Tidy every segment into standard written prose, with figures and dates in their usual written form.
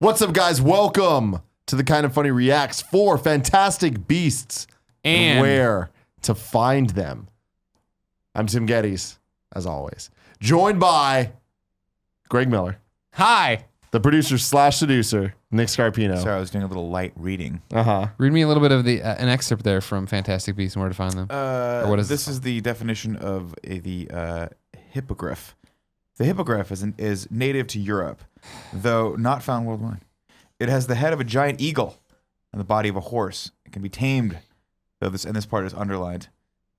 What's up, guys? Welcome to the Kind of Funny Reacts for Fantastic Beasts and where to find them. I'm Tim Gettys, as always, joined by Greg Miller. Hi. The producer / seducer, Nick Scarpino. Sorry, I was doing a little light reading. Read me a little bit of an excerpt there from Fantastic Beasts and where to find them. Or what is this? Is the definition of the hippogriff. The hippogriff is native to Europe, though not found worldwide. It has the head of a giant eagle and the body of a horse. It can be tamed, though this part is underlined,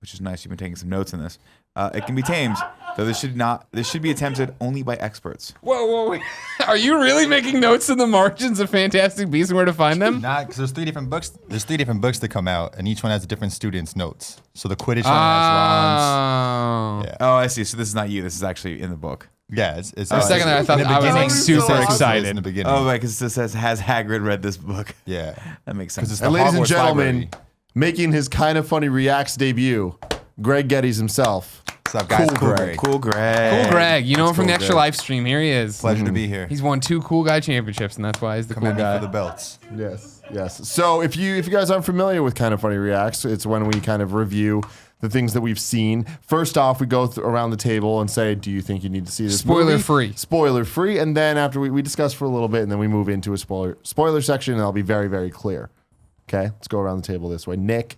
which is nice. You've been taking some notes in this. It can be tamed, though this should be attempted only by experts. Whoa. Are you really making notes in the margins of Fantastic Beasts and where to find them? Nah, because there's three different books. There's 3 different books that come out, and each one has a different student's notes. So the Quidditch one has Ron's. Yeah. Oh, I see. So this is not you. This is actually in the book. Yeah, it's For a second there, I thought I was super excited. In the beginning. Oh, right, because it says, has Hagrid read this book? Yeah. That makes sense. And ladies and gentlemen, making his Kind of Funny Reacts debut, Greg Gettys himself. What's up, guys? Cool Greg. Cool Greg. Cool Greg. You know him from the Cool Extra Greg. Life stream. Here he is. Pleasure to be here. He's won 2 Cool Guy championships, and that's why he's the Come cool at me guy. for the belts. Yes. So if you guys aren't familiar with Kind of Funny Reacts, it's when we kind of review the things that we've seen. First off, we go around the table and say, do you think you need to see this movie? Spoiler-free. Spoiler-free. And then after we discuss for a little bit, and then we move into a spoiler section, and I'll be very, very clear. Okay? Let's go around the table this way. Nick.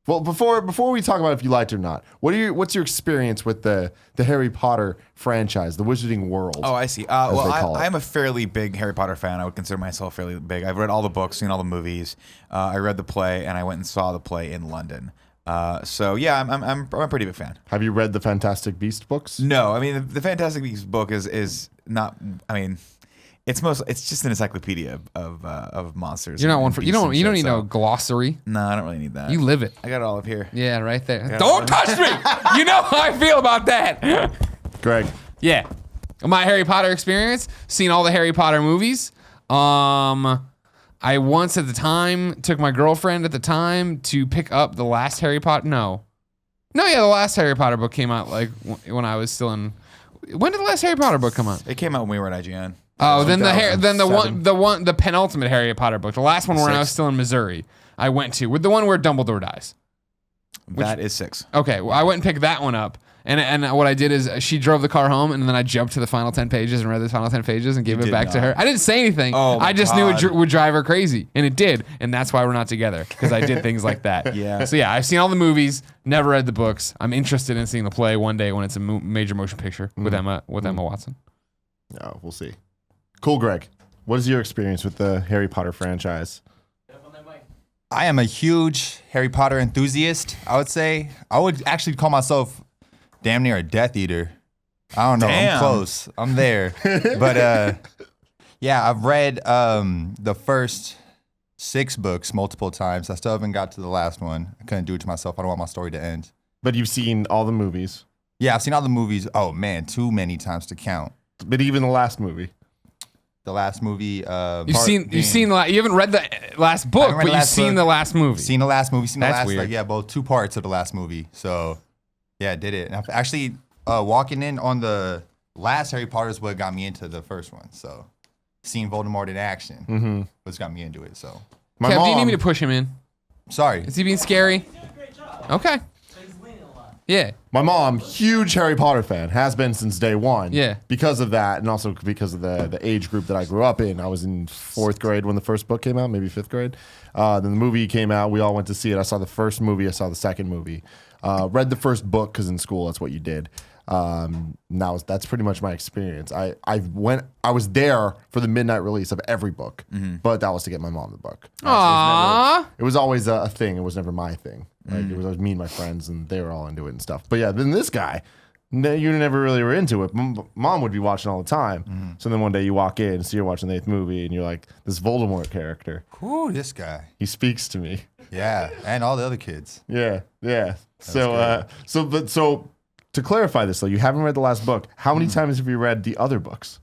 Well, before we talk about if you liked it or not, what's your experience with the Harry Potter franchise, the Wizarding World? Oh, I see. I'm a fairly big Harry Potter fan. I would consider myself fairly big. I've read all the books, seen all the movies. I read the play, and I went and saw the play in London. So yeah, I'm a pretty big fan. Have you read the Fantastic Beast books? No, I mean the Fantastic Beasts book is not. I mean, it's just an encyclopedia of monsters. You're not one for you don't need so. no glossary. No, I don't really need that. You live it. I got it all up here. Yeah, right there. Don't touch me. You know how I feel about that. Greg. Yeah. My Harry Potter experience, seen all the Harry Potter movies. I once at the time took my girlfriend at the time to pick up the last Harry Potter. The last Harry Potter book came out like when I was still in. When did the last Harry Potter book come out? It came out when we were at IGN. Oh, then the penultimate Harry Potter book, the last one when I was still in Missouri, I went to with the one where Dumbledore dies. That is 6. Okay, well, I went and picked that one up. And what I did is she drove the car home, and then I jumped to the final 10 pages and read the final 10 pages and gave it back to her. I didn't say anything. Oh, I just knew it would drive her crazy, and it did. And that's why we're not together, because I did things like that. Yeah. So yeah, I've seen all the movies, never read the books. I'm interested in seeing the play one day when it's a major motion picture with Emma Watson. No, we'll see. Cool, Greg. What is your experience with the Harry Potter franchise? I am a huge Harry Potter enthusiast, I would say. I would actually call myself damn near a Death Eater. I don't know. Damn. I'm close. I'm there. But yeah, I've read the first 6 books multiple times. I still haven't got to the last one. I couldn't do it to myself. I don't want my story to end. But you've seen all the movies. Yeah, I've seen all the movies. Oh man, too many times to count. But even the last movie. The last movie. You haven't read the last book, but you've seen the last movie. Seen the last movie. Seen the That's last weird. both 2 parts of the last movie. So yeah, I did it. And actually, walking in on the last Harry Potter is what got me into the first one. So seeing Voldemort in action was got me into it. So My Kev, mom, do you need me to push him in? sorry. Is he being scary? Okay. Yeah. My mom, huge Harry Potter fan, has been since day one. Yeah. Because of that, and also because of the age group that I grew up in. I was in 4th grade when the first book came out, maybe 5th grade. Then the movie came out. We all went to see it. I saw the first movie. I saw the second movie. Read the first book because in school that's what you did. That's pretty much my experience. I was there for the midnight release of every book, but that was to get my mom the book. Aww. It was always a thing. It was never my thing. Like it was always me and my friends, and they were all into it and stuff. But yeah, then this guy, you never really were into it. Mom would be watching all the time. So then one day you walk in, see her watching the 8th movie, and you're like, this Voldemort character. Ooh, this guy. He speaks to me. Yeah, and all the other kids. Yeah. So to clarify this though, you haven't read the last book. How many times have you read the other books?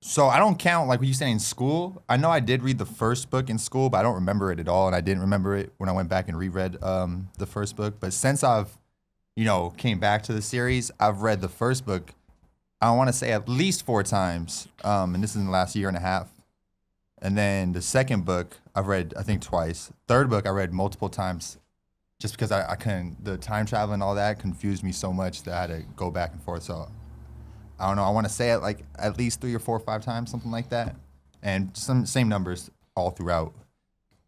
So I don't count like what you said in school. I know I did read the first book in school, but I don't remember it at all, and I didn't remember it when I went back and reread the first book. But since I've, came back to the series, I've read the first book I want to say at least 4 times, and this is in the last year and a half. And then the second book I've read, I think, twice. Third book I read multiple times, just because I couldn't. The time travel and all that confused me so much that I had to go back and forth. So I don't know. I want to say it like at least 3 or 4 or 5 times, something like that, and some same numbers all throughout.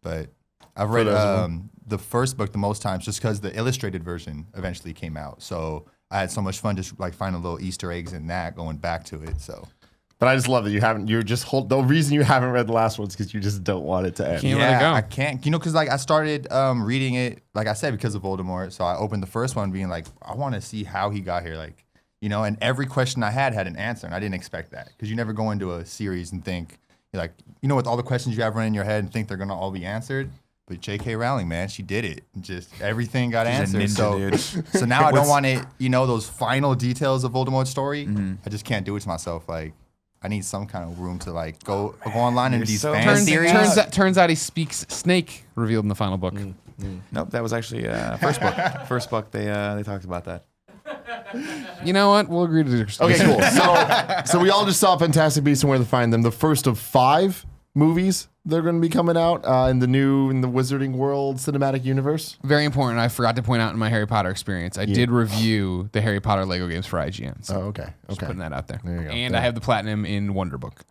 But I've read the first book the most times just because the illustrated version eventually came out. So I had so much fun just like finding little Easter eggs in that, going back to it. So. But I just love that you haven't. You're just the reason you haven't read the last one is because you just don't want it to end. Can't let it go. I can't. Because like I started reading it, like I said, because of Voldemort. So I opened the first one being like, I want to see how he got here. Like, and every question I had an answer, and I didn't expect that because you never go into a series and think you're like, with all the questions you have running in your head and think they're gonna all be answered. But J.K. Rowling, man, she did it. Just everything got She's a answered. ninja, So now I don't want it. Those final details of Voldemort's story. I just can't do it to myself. Like. I need some kind of room to like go online into these fan series. Turns out he speaks snake, revealed in the final book. Nope, that was actually first book. First book, they talked about that. You know what? We'll agree to disagree. Okay, cool. So we all just saw Fantastic Beasts and Where to Find Them. The first of 5 movies that are going to be coming out in the Wizarding World cinematic universe. Very important. I forgot to point out in my Harry Potter experience, I did review the Harry Potter Lego games for IGN. So okay. just putting that out there. There you go. And I have the platinum in Wonder Book.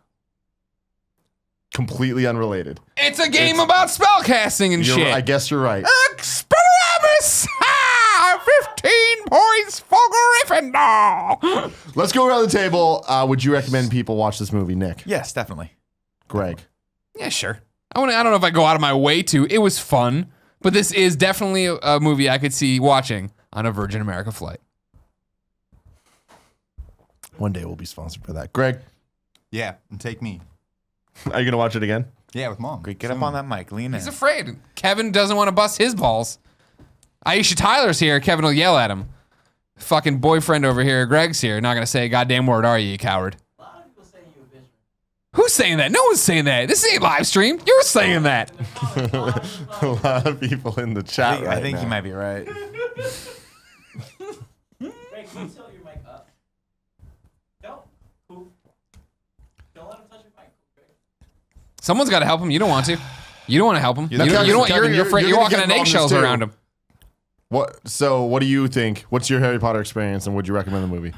Completely unrelated. It's a game about spellcasting and shit. I guess you're right. Expelliarmus! 15 points for Gryffindor! Let's go around the table. Would you recommend people watch this movie, Nick? Yes, definitely. Greg? Yeah, sure. I don't know if I go out of my way to. It was fun, but this is definitely a movie I could see watching on a Virgin America flight. One day we'll be sponsored for that. Greg? Yeah, and take me. Are you going to watch it again? Yeah, with mom. Great, get up on that mic, lean in. He's afraid. Kevin doesn't want to bust his balls. Aisha Tyler's here. Kevin will yell at him. Fucking boyfriend over here, Greg's here. Not going to say a goddamn word, are you coward? Who's saying that? No one's saying that. This ain't live stream. You're saying that. A lot of people in the chat I think now. you might be right. Greg, can you tilt your mic up? Don't let him touch your mic. Greg. Someone's got to help him. You don't want to. You don't want to help him. Kevin, You're gonna walking get on involved in eggshells this too. around him. What do you think? What's your Harry Potter experience, and would you recommend the movie?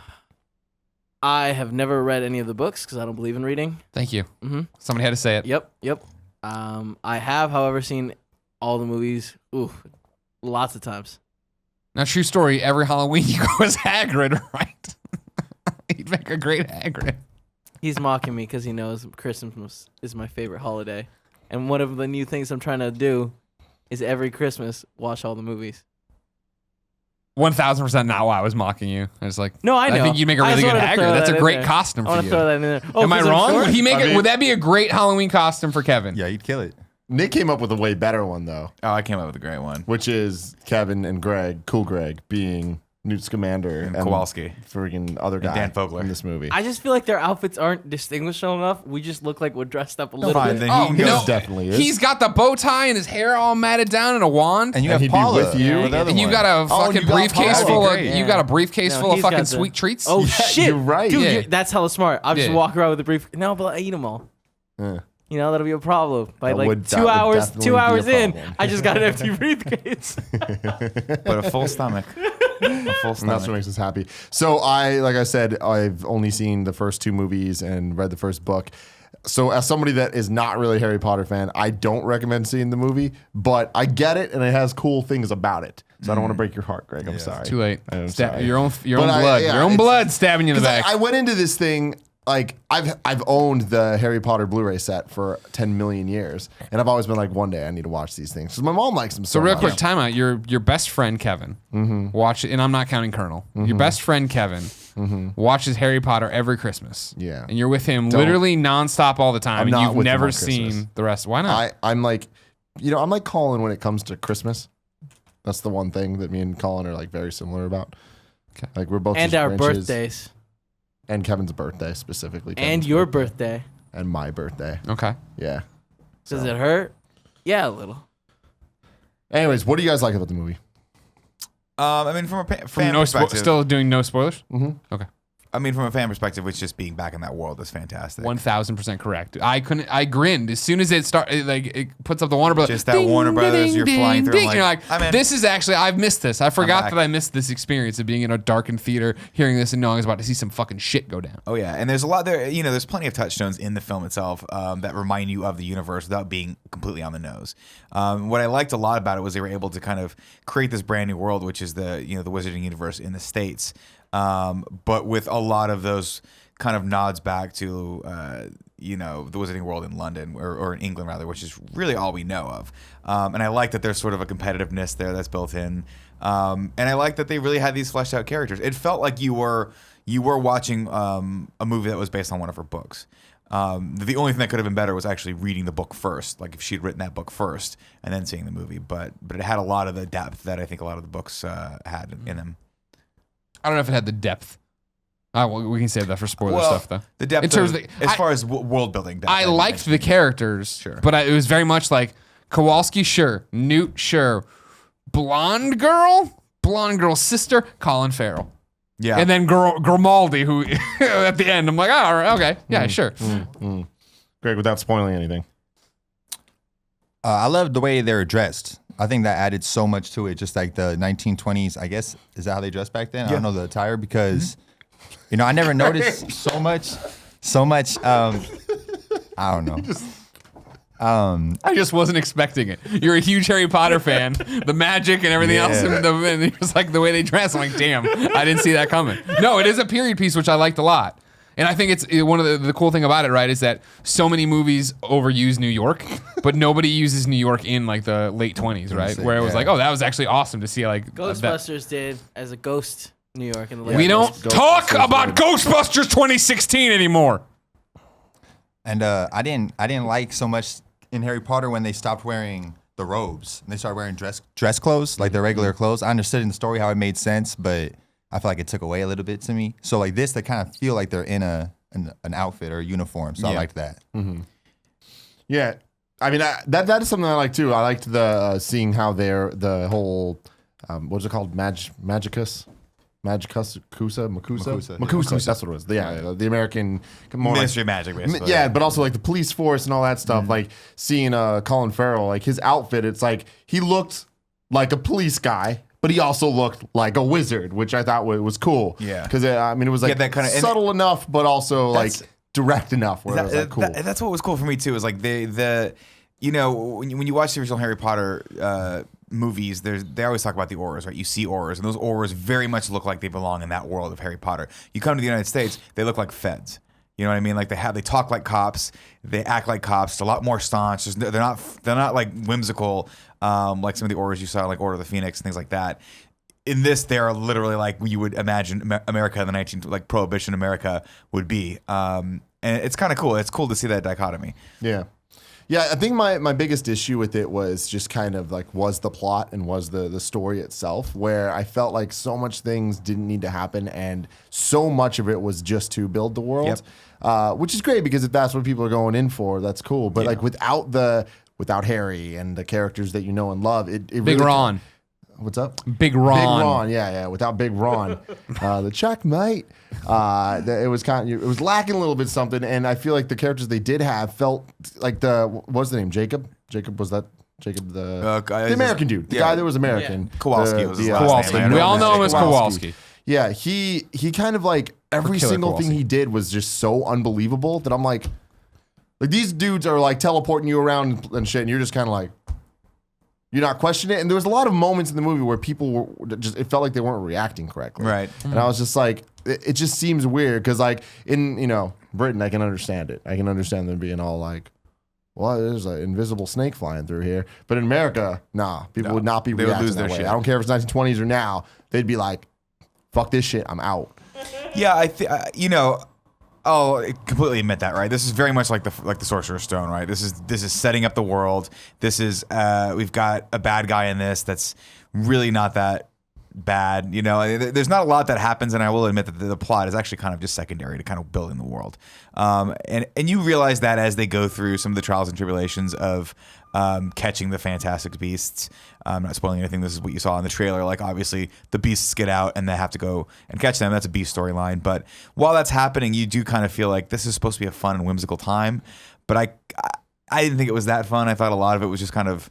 I have never read any of the books because I don't believe in reading. Thank you. Mm-hmm. Somebody had to say it. Yep. I have, however, seen all the movies. Lots of times. Now, true story. Every Halloween you go as Hagrid, right? He'd make a great Hagrid. He's mocking me because he knows Christmas is my favorite holiday. And one of the new things I'm trying to do is every Christmas watch all the movies. 1,000% not why I was mocking you. I was like, No, I know. I think you make a I really just good wanted to throw Hagrid. That's that a in great there. costume I for want you. to throw that in there. Am I 'cause I'm wrong? short? Would he make I it? mean- Would that be a great Halloween costume for Kevin? Yeah, you'd kill it. Nick came up with a way better one, though, Oh, I came up with a great one. which is Kevin and Greg, Cool Greg, being Newt Scamander And Kowalski. friggin' other guy Dan Fogler. in this movie. I just feel like their outfits aren't distinguishable enough. We just look like we're dressed up a little Fine, bit. then Oh, he can no. go. Definitely is. He's got the bow tie and his hair all matted down and a wand. And you And have he'd be Paula. with you. Yeah, the other And you one. got a Oh, fucking you got briefcase Paula. full of Great. you got a briefcase No, full of he's got fucking the- sweet treats. Oh Yeah, shit! you're right. Dude, Yeah. that's hella smart. I'll just Yeah. walk around with a brief. No, but I eat them all. Yeah. That'll be a problem. By That like would- that 2 would hours, definitely 2 be a hours in, problem. I just got an empty briefcase. But a full stomach. A full And that's what stomach. makes us happy. So like I said, I've only seen the first 2 movies and read the first book. So as somebody that is not really a Harry Potter fan, I don't recommend seeing the movie, but I get it and it has cool things about it. So I don't want to break your heart, Greg. I'm sorry. Too late. I'm Stab- sorry. Your own But blood. yeah, Your own it's- blood stabbing you in the 'Cause back. I went into this thing like I've owned the Harry Potter Blu-ray set for 10 million years, and I've always been like, one day I need to watch these things because my mom likes them so So real much. quick, timeout. Your best friend Kevin watch, and I'm not counting Colonel. Your best friend Kevin watches Harry Potter every Christmas. Yeah. and you're with him literally nonstop all the time, I'm and not you've with him never on seen Christmas. the rest. Why not? I'm like, I'm like Colin when it comes to Christmas. That's the one thing that me and Colin are like very similar about. Okay. Like we're both And just our Grinches. birthdays. And Kevin's birthday specifically. And Kevin's your birthday. and my birthday. Okay. Yeah. Does So. it hurt? Yeah, a little. Anyways, what do you guys like about the movie? I mean, from a fan From perspective. still doing no spoilers. Mm-hmm. Okay. I mean, from a fan perspective, it's just being back in that world is fantastic. 1000% correct. I grinned as soon as it started. Like it puts up the Warner Brothers. Just that Warner Brothers, you're flying through. You're like, I'm in. this is actually. I've missed this. I forgot back. that I missed this experience of being in a darkened theater, hearing this, and knowing I was about to see some fucking shit go down. Oh yeah, and there's a lot there. You know, there's plenty of touchstones in the film itself that remind you of the universe without being completely on the nose. What I liked a lot about it was they were able to kind of create this brand new world, which is the Wizarding universe in the States, but with a lot of those kind of nods back to the Wizarding world in London or in England rather, which is really all we know of. And I like that there's sort of a competitiveness there that's built in. And I like that they really had these fleshed out characters. It felt like you were watching a movie that was based on one of her books. The only thing that could have been better was actually reading the book first, like if she'd written that book first and then seeing the movie. But it had a lot of the depth that I think a lot of the books had in them. I don't know if it had the depth. Well, we can save that for spoiler stuff, though. The depth in terms of, as far as world building depth. I liked the characters, Sure. but it was very much like Kowalski, sure. Newt, sure. Blonde girl sister, Colin Farrell. Yeah. And then Grimaldi, who at the end, I'm like, oh, all right, okay. Yeah, sure. Greg, without spoiling anything. I love the way they're dressed. I think that added so much to it. Just like the 1920s, I guess, is that how they dressed back then? I don't know the attire because, I never noticed so much. I don't know. I just wasn't expecting it. You're a huge Harry Potter fan, the magic and everything else, and it was like the way they dress. I'm like, damn, I didn't see that coming. No, it is a period piece, which I liked a lot. And I think it's one of the cool thing about it, right, is that so many movies overuse New York, but nobody uses New York in like the late 20s, right? Where it was like, oh, that was actually awesome to see. Like Ghostbusters did as a ghost New York in the late. We don't talk about Ghostbusters 2016 anymore. And I didn't like so much in Harry Potter when they stopped wearing the robes and they started wearing dress clothes, like their regular clothes. I understood in the story how it made sense, but I feel like it took away a little bit to me. So like this, they kind of feel like they're in an outfit or a uniform. So I liked that. Mm-hmm. Yeah, I mean that is something I like too. I liked the seeing how the whole what's it called, Magicus. Makusa. That's what it was. Yeah, the American Ministry of Magic, basically. Yeah, but also like the police force and all that stuff. Like seeing Colin Farrell, like his outfit, it's like he looked like a police guy, but he also looked like a wizard, which I thought was cool. Yeah, because it was like that kind of subtle enough, but also like direct enough. Where it was like cool. That's what was cool for me too. Is like when you watch the original Harry Potter movies, they always talk about the auras, right? You see auras, and those auras very much look like they belong in that world of Harry Potter. You come to the United States, they look like feds. You know what I mean? Like they talk like cops, they act like cops. It's a lot more staunch. They're not like whimsical, like some of the auras you saw, like Order of the Phoenix and things like that. In this, they're literally like you would imagine America in the like Prohibition America would be, and it's kind of cool. It's cool to see that dichotomy. Yeah. Yeah, I think my biggest issue with it was just kind of like was the plot and was the story itself, where I felt like so much things didn't need to happen and so much of it was just to build the world, which is great because if that's what people are going in for, that's cool. But like without Harry and the characters that you know and love, it Big really Ron. What's up? Big Ron. Big Ron, yeah. Without Big Ron, the checkmate. It was lacking a little bit something, and I feel like the characters they did have felt like what was the name? Jacob. Was that Jacob the American dude? The guy that was American. Kowalski was his last Kowalski. name. We all know him as Kowalski. Yeah, he kind of like every Killer single Kowalski. thing he did was just so unbelievable that I'm like these dudes are like teleporting you around and shit, and you're just kind of like. You're not questioning it. And there was a lot of moments in the movie where people were just, it felt like they weren't reacting correctly. Right. And I was just like, it just seems weird. Cause like in, Britain, I can understand it. I can understand them being all like, well, there's an invisible snake flying through here. But in America, nah, people would not be They would reacting lose that their way. shit. I don't care if it's 1920s or now. They'd be like, fuck this shit. I'm out. Yeah, I'll completely admit that, right? This is very much like the Sorcerer's Stone, right? This is setting up the world. This is we've got a bad guy in this that's really not that bad. You know, there's not a lot that happens, and I will admit that the plot is actually kind of just secondary to kind of building the world. And you realize that as they go through some of the trials and tribulations of catching the Fantastic Beasts. I'm not spoiling anything. This is what you saw in the trailer. Like, obviously, the beasts get out and they have to go and catch them. That's a beast storyline. But while that's happening, you do kind of feel like this is supposed to be a fun and whimsical time. But I didn't think it was that fun. I thought a lot of it was just kind of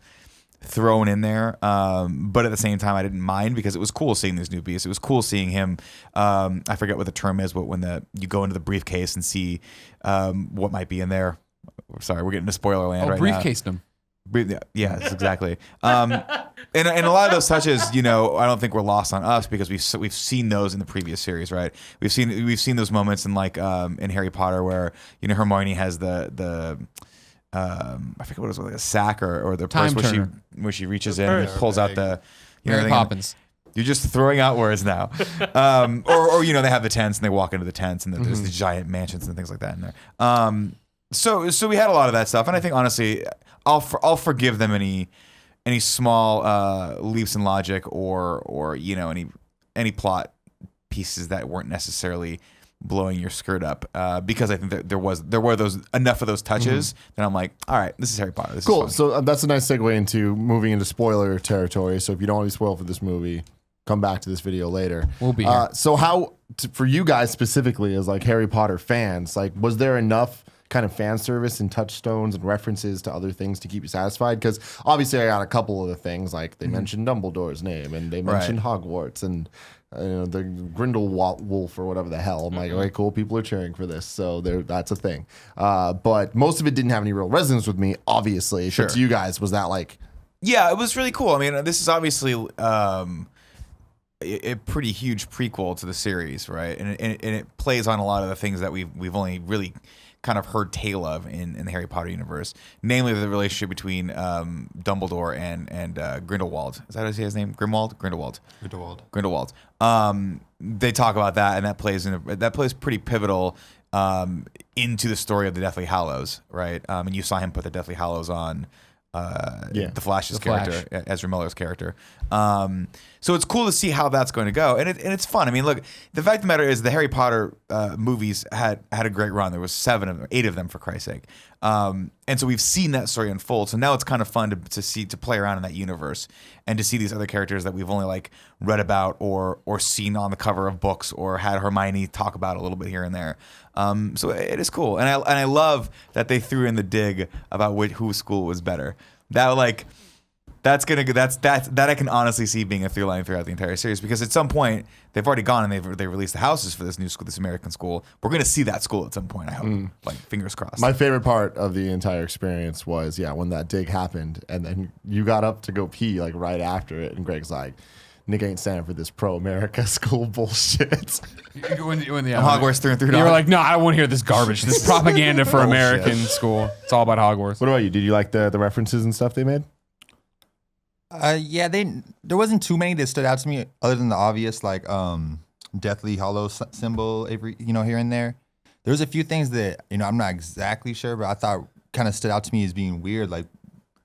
thrown in there. But at the same time, I didn't mind because it was cool seeing these new beasts. It was cool seeing him. I forget what the term is, but when you go into the briefcase and see what might be in there. Sorry, we're getting to spoiler land right now. Briefcase them. Yes, exactly. And a lot of those touches, you know, I don't think were lost on us because we've seen those in the previous series, right? We've seen those moments in like in Harry Potter where, you know, Hermione has the I forget what it was, like a sack or the purse where she reaches in and pulls out the Mary Poppins. You're just throwing out words now. Or you know, they have the tents and they walk into the tents and there's the giant mansions and things like that in there. So we had a lot of that stuff, and I think honestly, I'll forgive them any small leaps in logic or you know, any plot pieces that weren't necessarily blowing your skirt up because I think that there were enough of those touches that I'm like, all right, this is Harry Potter. This Cool. is So that's a nice segue into moving into spoiler territory. So if you don't want to be spoiled for this movie, come back to this video later. We'll be here. So for you guys specifically as like Harry Potter fans, like was there enough kind of fan service and touchstones and references to other things to keep you satisfied? Because obviously I got a couple of the things, like they mentioned Dumbledore's name and they mentioned Hogwarts and the Grindelwald Wolf or whatever the hell. I'm like, okay, cool, people are cheering for this, so that's a thing. But most of it didn't have any real resonance with me, obviously. Sure. But to you guys, was that like... Yeah, it was really cool. I mean, this is obviously a pretty huge prequel to the series, right? And it plays on a lot of the things that we've only really kind of heard tale of in the Harry Potter universe, namely the relationship between Dumbledore and Grindelwald. Is that how you say his name? Grindelwald. They talk about that, and that plays pretty pivotal into the story of the Deathly Hallows, right? And you saw him put the Deathly Hallows on the Flash's character, Ezra Miller's character. So it's cool to see how that's going to go, and it's fun. I mean, look, the fact of the matter is the Harry Potter movies had a great run. There was 8 of them for Christ's sake, and so we've seen that story unfold. So now it's kind of fun to play around in that universe and to see these other characters that we've only like read about or seen on the cover of books or had Hermione talk about a little bit here and there. So it is cool, and I love that they threw in the dig about whose school was better. That I can honestly see being a through line throughout the entire series, because at some point they've already gone and they released the houses for this new school, this American school. We're going to see that school at some point, I hope. Like, fingers crossed. My favorite part of the entire experience was, when that dig happened and then you got up to go pee like right after it, and Greg's like, Nick ain't standing for this pro-America school bullshit. When Hogwarts through and through. You were like, no, I don't want to hear this garbage. This propaganda for American school. It's all about Hogwarts. What about you? Did you like the references and stuff they made? Yeah, there wasn't too many that stood out to me other than the obvious, like Deathly Hallow symbol here and there. There was a few things that I'm not exactly sure, but I thought kind of stood out to me as being weird, like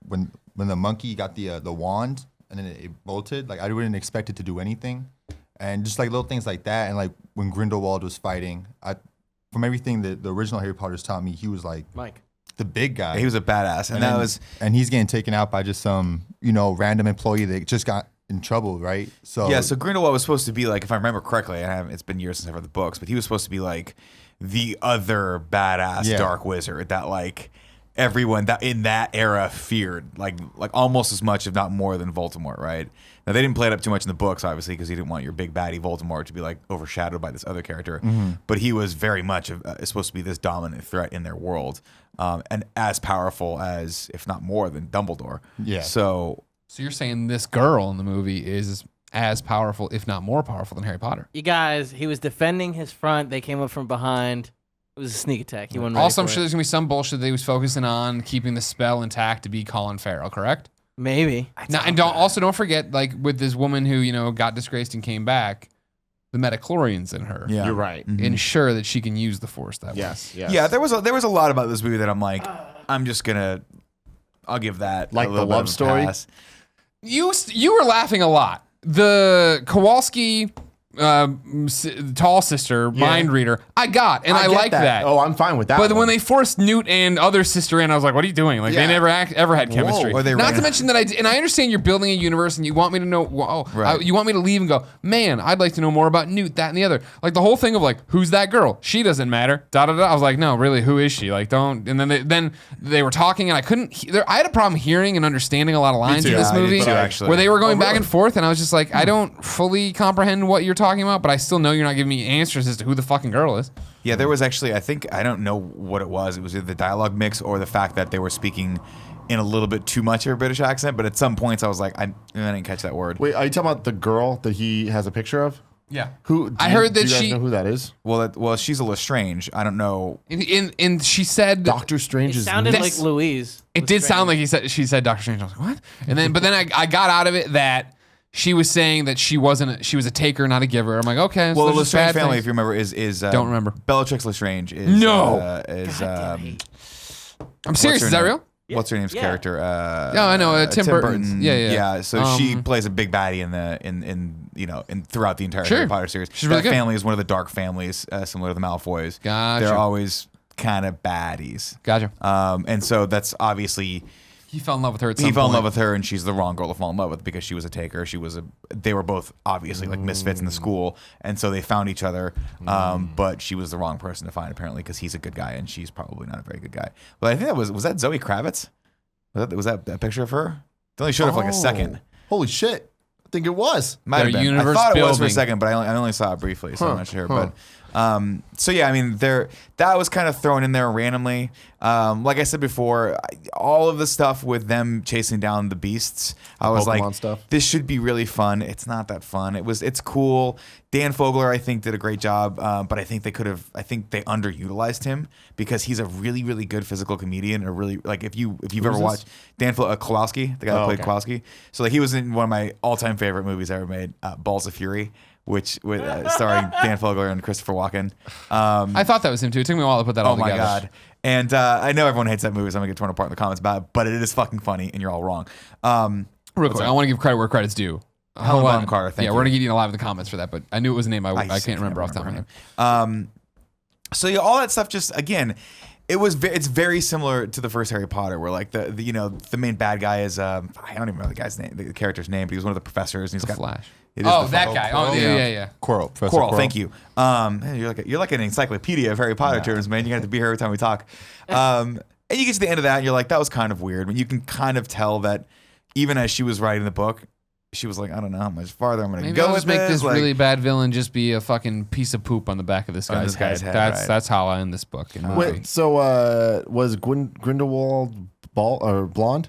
when the monkey got the wand and then it bolted, like I wouldn't expect it to do anything, and just like little things like that. And like when Grindelwald was fighting, from everything that the original Harry Potter's taught me, he was like Mike, the big guy. He was a badass, and he's getting taken out by just some random employee that just got in trouble, right? So Grindelwald was supposed to be like, if I remember correctly, it's been years since I've read the books, but he was supposed to be like the other badass dark wizard that like everyone that in that era feared, like almost as much, if not more, than Voldemort, right? Now they didn't play it up too much in the books, obviously, because you didn't want your big baddie Voldemort to be like overshadowed by this other character. But he was very much supposed to be this dominant threat in their world, and as powerful as, if not more, than Dumbledore. Yeah. So you're saying this girl in the movie is as powerful, if not more powerful, than Harry Potter? you guys, he was defending his front. They came up from behind. It was a sneak attack. He wasn't ready Also, I'm for sure it. there's going to be some bullshit that he was focusing on keeping the spell intact to be Colin Farrell, correct? Maybe. Now, and don't forget, like with this woman who got disgraced and came back, the metachlorians in her. yeah, You're right. Ensure that she can use the Force that way. Yes. yeah. There was a lot about this movie that I'm like, I'll give that Like a the little bit love of a story? pass. You were laughing a lot. the Kowalski tall sister mind reader, I got, and I get like that. Oh, I'm fine with that. But one. when they forced Newt and other sister in, I was like, "What are you doing?" Like Yeah. they never ever had chemistry. Or they Not ran- to mention that and I understand you're building a universe and you want me to know. Right. You want me to leave and go, man, I'd like to know more about Newt, that, and the other. Like the whole thing of like, who's that girl? She doesn't matter. Da da da. I was like, no, really, who is she? Like, don't. And then they were talking and I couldn't. I had a problem hearing and understanding a lot of lines too. in this Yeah, I did movie too, actually. where they were going Oh, back really? and forth, and I was just like, I don't fully comprehend what you're talking about, but I still know you're not giving me answers as to who the fucking girl is. Yeah, there was actually, I don't know what it was. It was either the dialogue mix or the fact that they were speaking in a little bit too much of a British accent. But at some points, I was like, I didn't catch that word. Wait, are you talking about the girl that he has a picture of? Yeah. Who? I heard do that you guys she- know who that is? Well, she's a Lestrange. I don't know. And she said Doctor It Strange's. sounded This- like Louise. it did sound like she said Doctor Strange. I was like, what? And then but then I got out of it that she was saying that she was a taker, not a giver. I'm like, okay. Well, so the there's just Lestrange bad family, things. if you remember, is Don't remember. Bellatrix Lestrange is No. I'm serious. her Is that name? real? What's her name's Yeah. character? Yeah, I know, Tim Burton's. Yeah. So she plays a big baddie in throughout the entire Sure. Harry Potter series. She's really that good. family is one of the dark families, similar to the Malfoys. Gotcha. They're always kind of baddies. Gotcha. And so that's obviously He fell in love with her at some he fell in point. love with her, and she's the wrong girl to fall in love with because she was a taker. They were both obviously like misfits in the school, and so they found each other. But she was the wrong person to find apparently because he's a good guy and she's probably not a very good guy. But I think that was that Zoe Kravitz? Was that a picture of her? They only showed her for like a second. Holy shit! I think it was. Might have Their been. I universe thought it was for a building. second, but I only saw it briefly, so I'm not sure. Huh. But so yeah, I mean, that was kind of thrown in there randomly. Like I said before, all of the stuff with them chasing down the beasts, I was Pokemon like, stuff. this should be really fun. It's not that fun. It's cool. Dan Fogler, I think, did a great job, but I think they underutilized him because he's a really, really good physical comedian. A really like if you've ever this? watched Kowalski, the guy that Oh, played okay. Kowalski. So like he was in one of my all-time favorite movies ever made, Balls of Fury, which with starring Dan Fogler and Christopher Walken. I thought that was him too. It took me a while to put that all Oh my together. god! And I know everyone hates that movie, so I'm gonna get torn apart in the comments about it. But it is fucking funny, and you're all wrong. Real quick, I want to give credit where credit's due. Helen Hold on. Bonham Carter, thank yeah, you. we're gonna get you alive in the comments for that, but I knew it was a name. I just can't remember off the top of my head. So yeah, all that stuff just again, it's very similar to the first Harry Potter, where like the main bad guy is I don't even know the character's name, but he was one of the professors, and he's got Flash. It is Oh, the that Flash. guy. Oh, yeah. Quirrell, Professor Quirrell, thank you. Man, you're like an encyclopedia of Harry Potter terms, man. You have to be here every time we talk. And you get to the end of that, and you're like, that was kind of weird. When you can kind of tell that even as she was writing the book, she was like, I don't know how much farther I'm going to Maybe go I'll with just make this like, really bad villain just be a fucking piece of poop on the back of this On guy's, this guy's head, That's right. that's how I end this book. And movie. Wait, so was Grindelwald blonde?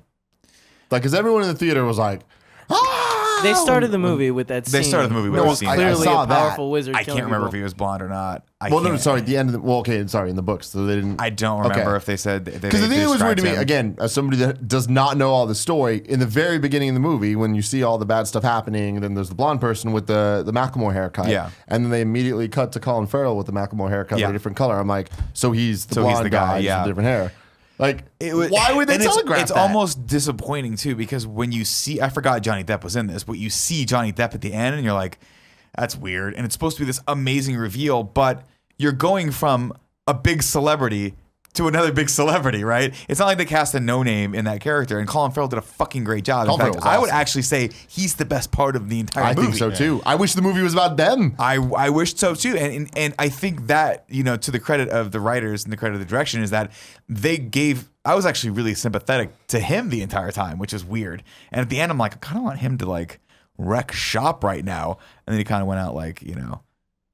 Like, because everyone in the theater was like, ah! They started the movie with that scene. They started the movie with where that was scene. I clearly saw a that. powerful wizard. I can't remember if people. he was blonde or not. Well, no, sorry, the end of the, well, okay, sorry, in the books, so they didn't. I don't remember Okay. if they said Because the thing that was weird to me, him. again, as somebody that does not know all the story, in the very beginning of the movie, when you see all the bad stuff happening, and then there's the blonde person with the Macklemore haircut, Yeah. and then they immediately cut to Colin Farrell with the Macklemore haircut, Yeah. with a different color. I'm like, so he's the So he's blonde the guy, just yeah. with different hair. Like, It why would they and telegraph it's that? almost disappointing too, because when you see, I forgot Johnny Depp was in this, but you see Johnny Depp at the end, and you're like, that's weird. And it's supposed to be this amazing reveal, but you're going from a big celebrity to another big celebrity, right? It's not like they cast a no name in that character, and Colin Farrell did a fucking great job. Colin In fact, Farrell was I would awesome. actually say he's the best part of the entire I movie. think so too. I wish the movie was about them. I wish so too, and I think that, you know, to the credit of the writers and the credit of the direction, is that they gave. I was actually really sympathetic to him the entire time, which is weird. And at the end, I'm like, I kind of want him to like wreck shop right now, and then he kind of went out like, you know,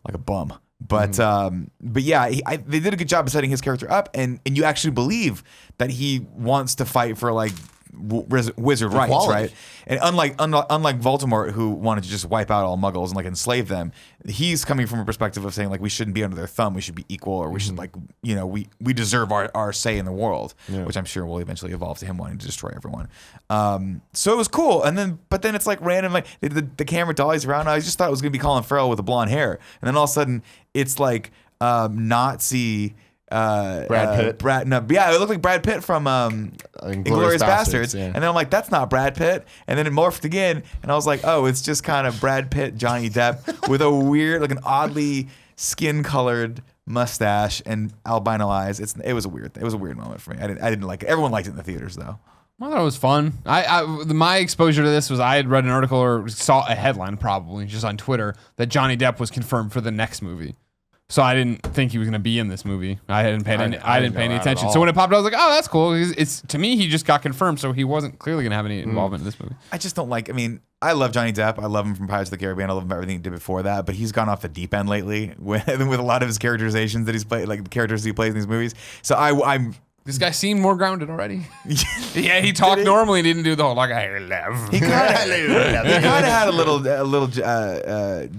like a bum. But yeah, they did a good job of setting his character up, and you actually believe that he wants to fight for like wizard rights, Equality. right? And unlike Voldemort, who wanted to just wipe out all Muggles and like enslave them, he's coming from a perspective of saying like we shouldn't be under their thumb, we should be equal, or we should like, you know, we deserve our say in the world, which I'm sure will eventually evolve to him wanting to destroy everyone. So it was cool, but then it's like random, like the camera dollies around. I just thought it was gonna be Colin Farrell with the blonde hair, and then all of a sudden it's like Nazi Pitt. It looked like Brad Pitt from Inglourious Bastards. Yeah. And then I'm like, that's not Brad Pitt. And then it morphed again, and I was like, oh, it's just kind of Brad Pitt, Johnny Depp with a weird, like an oddly skin-colored mustache and albino eyes. It was a weird moment for me. I didn't like it. Everyone liked it in the theaters though. I thought it was fun. My exposure to this was I had read an article or saw a headline probably just on Twitter that Johnny Depp was confirmed for the next movie. So I didn't think he was going to be in this movie. I didn't pay any attention. So when it popped up, I was like, oh, that's cool. It's to me, he just got confirmed, so he wasn't clearly going to have any involvement in this movie. I just don't like. I mean, I love Johnny Depp. I love him from Pirates of the Caribbean. I love him for everything he did before that. But he's gone off the deep end lately with a lot of his characterizations that he's played, like the characters he plays in these movies. So I'm. This guy seemed more grounded already. Yeah, he talked normally. Didn't do the whole like I love. He kind of had a little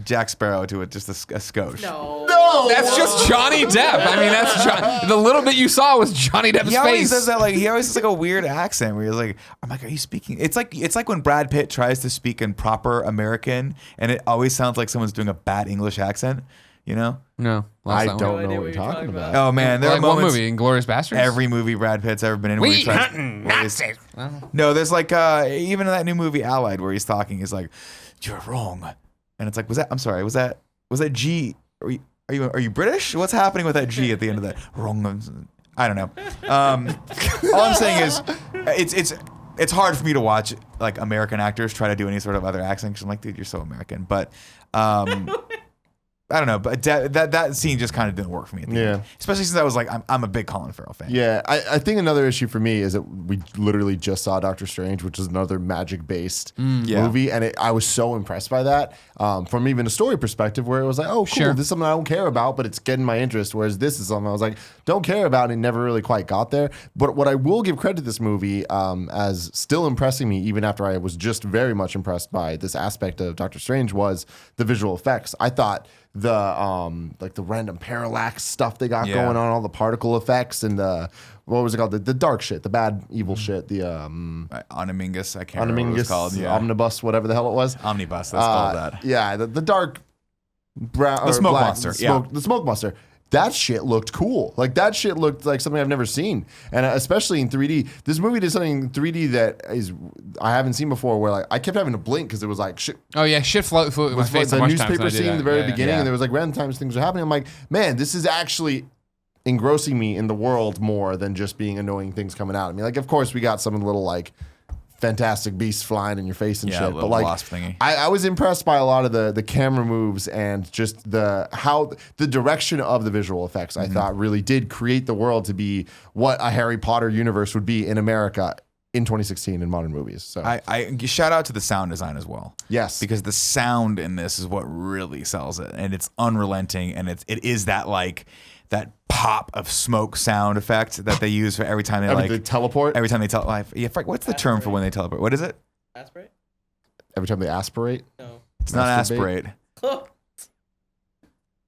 Jack Sparrow to it, just a skosh. No, That's just Johnny Depp. I mean, that's the little bit you saw was Johnny Depp's He always face. does that, like he always has like a weird accent where he's like, I'm like, are you speaking? It's like when Brad Pitt tries to speak in proper American, and it always sounds like someone's doing a bad English accent. You know? No, I last don't time. know what you're talking about. Oh man, there Like are what moments. movie? Inglourious Bastards. Every movie Brad Pitt's ever been in. where he We tries- hunting where he's- Nazis. No, there's like even in that new movie Allied where he's talking, he's like, "You're wrong," and it's like, I'm sorry, was that G? Are you British? What's happening with that G at the end of that? Wrong. I don't know. All I'm saying is, it's hard for me to watch like American actors try to do any sort of other accent because I'm like, dude, you're so American. But I don't know, but that scene just kind of didn't work for me. At the end. Especially since I was like, I'm a big Colin Farrell fan. Yeah, I think another issue for me is that we literally just saw Doctor Strange, which is another magic-based movie, and I was so impressed by that from even a story perspective, where it was like, oh, cool, Sure. this is something I don't care about, but it's getting my interest, whereas this is something I was like, don't care about, and it never really quite got there. But what I will give credit to this movie as still impressing me, even after I was just very much impressed by this aspect of Doctor Strange, was the visual effects. I thought the random parallax stuff they got going on, all the particle effects, and the what was it called? The dark shit, the bad evil shit, the Onimingus, I can't remember what it was called. Yeah. Omnibus, whatever the hell it was. Omnibus, that's called that. Yeah, the dark brown, The smoke monster, the smoke monster. That shit looked cool. Like that shit looked like something I've never seen, and especially in 3D. This movie did something in 3D that I haven't seen before. Where like I kept having to blink because it was like shit. Oh yeah, shit flew in my face. The a bunch of times newspaper when I did scene that. in the very Yeah, beginning, yeah. and there was like random times things were happening. I'm like, man, this is actually engrossing me in the world more than just being annoying things coming out. I mean, like of course we got some of the little like fantastic beasts flying in your face and Yeah, shit, a but little like wasp thingy. I was impressed by a lot of the camera moves and just the direction of the visual effects. I thought really did create the world to be what a Harry Potter universe would be in America in 2016 in modern movies. So I shout out to the sound design as well. yes, Because the sound in this is what really sells it, and it's unrelenting, and it is that like that pop of smoke sound effect that they use for every time they teleport. every time they tell what's the term for when they teleport? What is it? Aspirate? Every time they aspirate. No. It's not Masturbate? aspirate.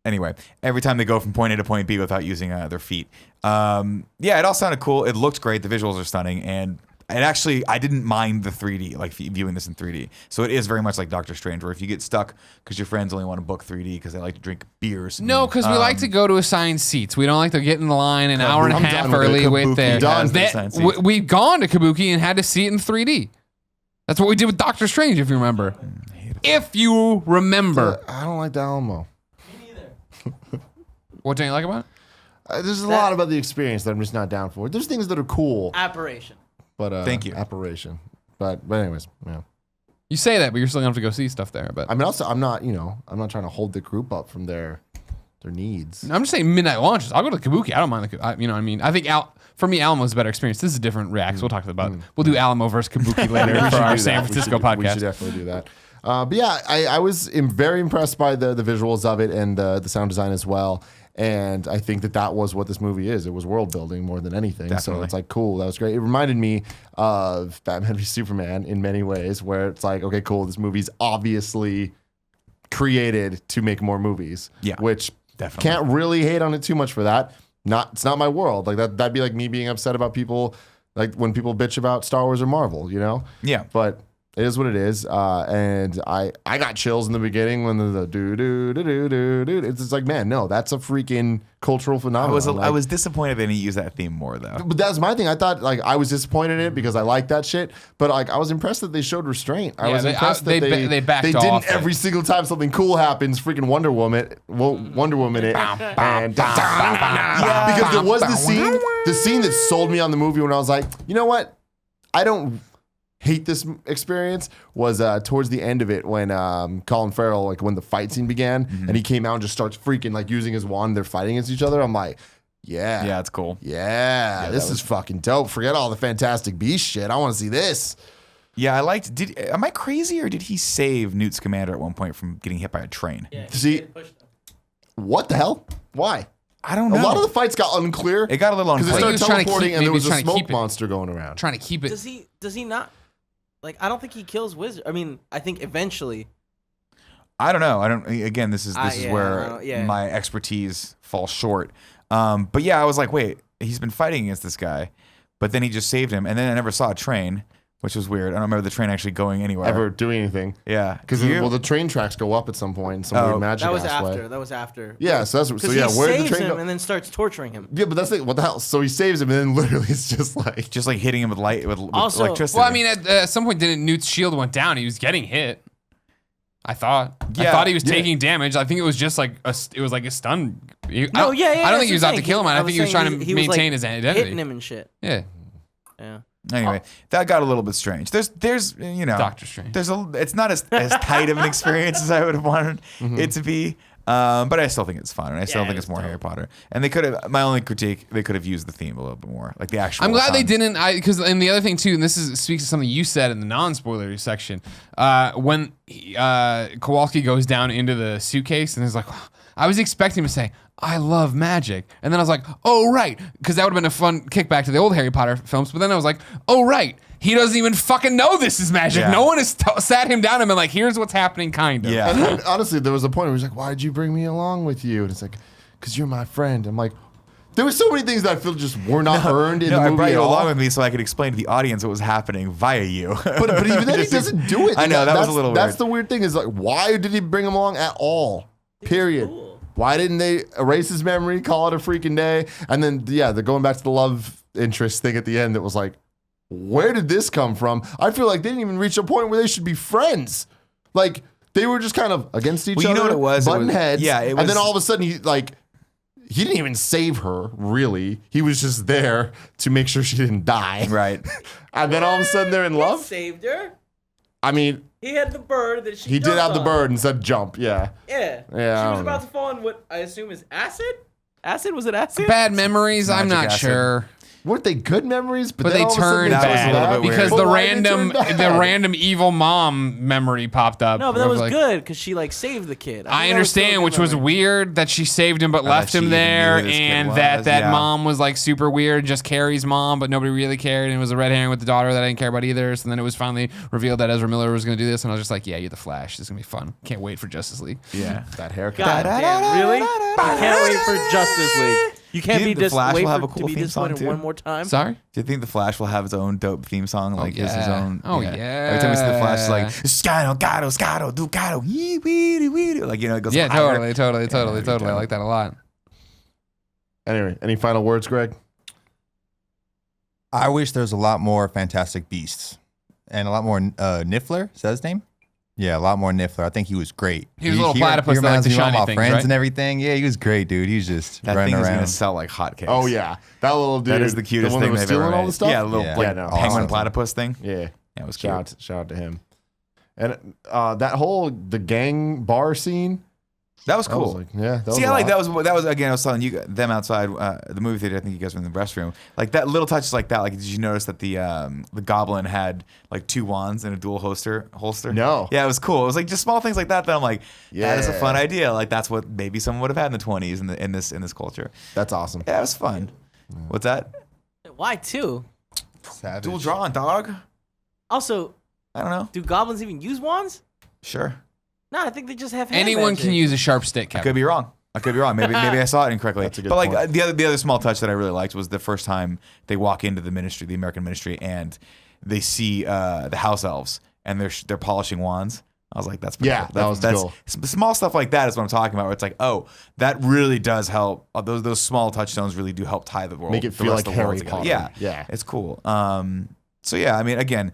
Anyway, every time they go from point A to point B without using their feet. It all sounded cool. It looked great. The visuals are stunning, and I didn't mind the 3D, like viewing this in 3D. So it is very much like Doctor Strange, where if you get stuck because your friends only want to book 3D because they like to drink beers. No, because we like to go to assigned seats. We don't like to get in the line an hour and a I'm half done with early, it. wait Kabuki there. done. We've gone to Kabuki and had to see it in 3D. That's what we did with Doctor Strange, if you remember. If you remember. I don't like the Alamo. Me neither. What don't you like about it? There's a lot about the experience that I'm just not down for. There's things that are cool, Apparition. but Thank you. Apparition. But anyways, yeah. You say that, but you're still going to have to go see stuff there. But I mean, also, I'm not trying to hold the group up from their needs. I'm just saying midnight launches. I'll go to the Kabuki. I don't mind you know what I mean? I think for me, Alamo's a better experience. This is a different react. We'll talk about it. We'll do Alamo versus Kabuki later for our San Francisco We podcast. should definitely do that. But yeah, I was very impressed by the visuals of it and the sound design as well. And I think that was what this movie is. It was world building more than anything. Definitely. So it's like, cool. That was great. It reminded me of Batman v Superman in many ways, where it's like, okay, cool. This movie's obviously created to make more movies. Yeah, Which definitely. can't really hate on it too much for that. It's not my world. Like that'd be like me being upset about people, like when people bitch about Star Wars or Marvel, you know? Yeah. But It is what it is. And I got chills in the beginning when the do do do do do do. It's just like, man, no, that's a freaking cultural phenomenon. I was disappointed they didn't use that theme more though. But that's my thing. I thought like I was disappointed in it because I like that shit. But like I was impressed that they showed restraint. I was impressed that they backed they off didn't it. every single time something cool happens, freaking Wonder Woman it. And because there was the scene that sold me on the movie when I was like, you know what? I don't hate this experience was towards the end of it when Colin Farrell, like when the fight scene began and he came out and just starts freaking like using his wand. They're fighting against each other. I'm like, yeah, it's cool. Yeah, this is fucking dope. Forget all the Fantastic Beast shit. I want to see this. Yeah, I liked. Am I crazy or did he save Newt Scamander at one point from getting hit by a train? Yeah, See, what the hell? Why? I don't know. A lot of the fights got unclear. It got a little because they unclear. started He was trying to teleporting keep- and there maybe was he's a trying to keep smoke it- monster going around. Trying to keep it. Does he not? Like, I don't think he kills Wizard. I mean, I think eventually. I don't know. I don't. Again, this is yeah, I where don't- yeah. my expertise falls short. But yeah, I was like, wait, he's been fighting against this guy, but then he just saved him, and then I never saw a train, which was weird. I don't remember the train actually going anywhere. Ever do anything. Yeah, Because the train tracks go up at some point in some weird magic That was ass after. way. That was after. Yeah, so that's Because so yeah. he Where did the saves train him go? and then starts torturing him. Yeah, but that's like what the hell. So he saves him and then literally it's just like just like hitting him with light with Also- electricity. Well, I mean, at some point, didn't Newt's shield went down? He was getting hit. I thought. I Yeah, thought he was yeah. taking damage. I think it was just like it was like a stun. No, yeah. I don't that's think he was what out I'm to kill him. saying. I think he was trying to he was, maintain like, his identity. hitting him and shit. Yeah. Yeah. anyway, that got a little bit strange. There's you know, Doctor Strange. It's not as tight of an experience as I would have wanted it to be. But I still think it's fun, and I still think it's more Harry Potter. And they could have. My only critique, they could have used the theme a little bit more, like the actual. I'm glad they song. didn't. Because and the other thing too, and this speaks to something you said in the non-spoilery section, when Kowalski goes down into the suitcase and is like, I was expecting him to say, "I love magic," and then I was like, "Oh right," because that would have been a fun kickback to the old Harry Potter films. But then I was like, "Oh right." He doesn't even fucking know this is magic. Yeah. No one has sat him down and been like, here's what's happening, kind of. Yeah. And then, honestly, there was a point where he's like, "Why did you bring me along with you?" And it's like, "Cause you're my friend." I'm like, there were so many things that I feel just were not earned in No, the I movie brought at you all. along with me so I could explain to the audience what was happening via you. But even then, he doesn't do it. I know, that was That's- a little That's weird. the weird thing is like, why did he bring him along at all? Period. cool. Why didn't they erase his memory, call it a freaking day, and then they're going back to the love interest thing at the end. That was like, where did this come from? I feel like they didn't even reach a point where they should be friends. Like they were just kind of against each Well, you other. know what it was? It Button was- heads. yeah, it and then was- all of a sudden he didn't even save her. Really, he was just there to make sure she didn't die. Right. And then all of a sudden they're in He love. saved her. I mean, He had the bird that she. he did jumped have the on. bird and said jump. Yeah. Yeah. Yeah, I She was don't about know. to fall in what I assume is acid. Acid? Was it acid? Bad memories? I'm Magic not acid. sure. Weren't they good memories? But then they all of a sudden turned That was a bad little bit weird. because But the why did they turn bad? random evil mom memory popped up. No, but that of was like- good because she like saved the kid. I think that was still a understand, good which was memory. weird that she saved him but left she him even knew there, who this kid and was, that yeah. mom was like super weird, just Carrie's mom, but nobody really cared, and it was a red herring with the daughter that I didn't care about either. So then it was finally revealed that Ezra Miller was going to do this, and I was just like, yeah, you're the Flash. This is going to be fun. Can't wait for Justice League. Yeah. That haircut. God damn, really? You can't wait for Justice League. You can't Do you be think the Flash wait will have for, a cool to be theme song, disappointed too? one more time. Sorry? Do you think the Flash will have its own dope theme song? Like his yeah. own. Oh, Every time we see the Flash, it's like Scotto, Gatto, Scotto, Ducato, yee weedy weedy. Like it goes. Yeah, higher. totally. every I time. like that a lot. Anyway, any final words, Greg? I wish there was a lot more Fantastic Beasts and a lot more Niffler. Is that his name? Yeah, a lot more Niffler. I think he was great. He was a little platypus that reminds liked me the of all shiny my things, friends right? and everything. Yeah, he was great, dude. He was just That running thing is around. gonna sell like hotcakes. Oh yeah, that little dude. That is the cutest one that thing was they've stealing ever all made. the stuff. Yeah, a little Yeah. like Yeah, no, penguin awesome. platypus thing. Yeah. That was cute. Shout out to him. And the gang bar scene. That was That was cool. like, yeah. That See, was I a like lot. that was again. I was telling you them outside the movie theater. I think you guys were in the restroom. Like that little touches like that. Like, did you notice that the goblin had like 2 wands and a dual holster? No. Yeah, it was cool. It was like just small things like that. That I'm like, that is a Yeah. fun idea. Like that's what maybe someone would have had in the 20s in this culture. That's awesome. Yeah, it was fun. What's that? Why two? Savage. Dual drawing, dog. Also, I don't know. do goblins even use wands? Sure. No, I think they just have hand Anyone magic. can use a sharp stick, I Kevin. could be wrong. Maybe I saw it incorrectly. That's a good But like point. the other small touch that I really liked was the first time they walk into the ministry, the American ministry, and they see the house elves, and they're polishing wands. I was like, that's pretty Yeah, cool. that was cool. Small stuff like that is what I'm talking about. Where it's like, oh, that really does help. Those small touchstones really do help tie the world. Make it the feel rest like of the world Harry together. Potter. Yeah, Yeah. it's cool. So yeah, I mean, again,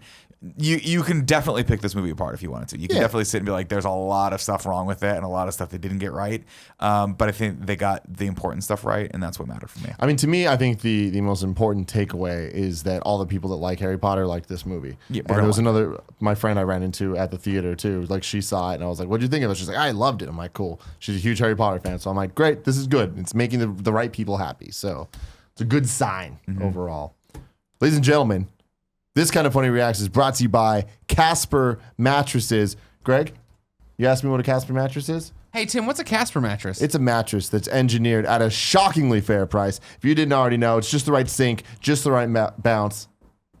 you can definitely pick this movie apart if you wanted to. You can definitely sit and be like, there's a lot of stuff wrong with it and a lot of stuff they didn't get right. But I think they got the important stuff right, and that's what mattered for me. I mean, to me, I think the most important takeaway is that all the people that like Harry Potter like this movie. Yeah, and there was another, my friend I ran into at the theater too. Like, she saw it, and I was like, "What'd you think of it?" She's like, "I loved it." I'm like, "Cool." She's a huge Harry Potter fan, so I'm like, "Great, this is good. It's making the right people happy." So it's a good sign overall. Ladies and gentlemen, this kind of funny reaction is brought to you by Casper mattresses. Greg, you asked me what a Casper mattress is? Hey, Tim, what's a Casper mattress? It's a mattress that's engineered at a shockingly fair price. If you didn't already know, it's just the right sink, just the right bounce.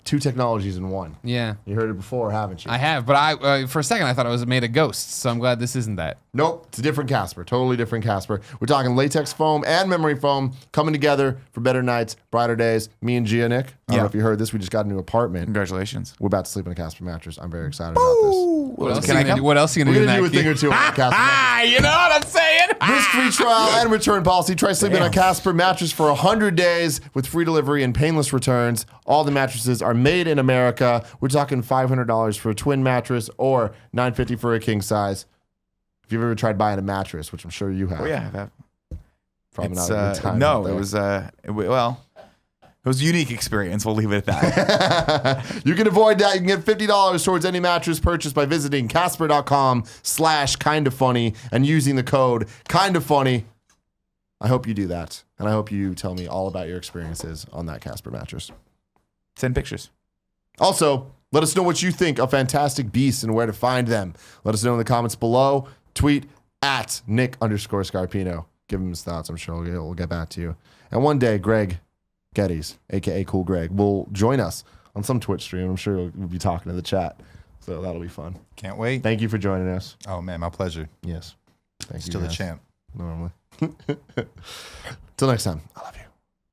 2 technologies in one. Yeah. You heard it before, haven't you? I have, but I for a second I thought it was made of ghosts, so I'm glad this isn't that. Nope, it's a different Casper, totally different Casper. We're talking latex foam and memory foam coming together for better nights, brighter days. Me and Gia, Nick, I don't know if you heard this, we just got a new apartment. Congratulations. We're about to sleep in a Casper mattress. I'm very excited about this. What else are you gonna We're do? gonna do a thing or two on the Casper mattress. Ah, you know what I'm saying? Risk-free trial and return policy. Try sleeping on a Casper mattress for 100 days with free delivery and painless returns. All the mattresses are made in America. We're talking $500 for a twin mattress or $950 for a king size. If you've ever tried buying a mattress, which I'm sure you have. Oh yeah, I have. Probably It's, not a good time. no, out there. it was a unique experience. We'll leave it at that. You can avoid that. You can get $50 towards any mattress purchase by visiting Casper.com/kindafunny and using the code kindafunny. I hope you do that. And I hope you tell me all about your experiences on that Casper mattress. Send pictures. Also, let us know what you think of Fantastic Beasts and where to find them. Let us know in the comments below. Tweet at Nick_Scarpino. Give him his thoughts. I'm sure he'll get back to you. And one day, Greg Gettys, a.k.a. Cool Greg, will join us on some Twitch stream. I'm sure we'll be talking to the chat. So that'll be fun. Can't wait. Thank you for joining us. Oh, man, my pleasure. Yes. Thank you. Still the guys. champ. Normally. Till next time. I love you.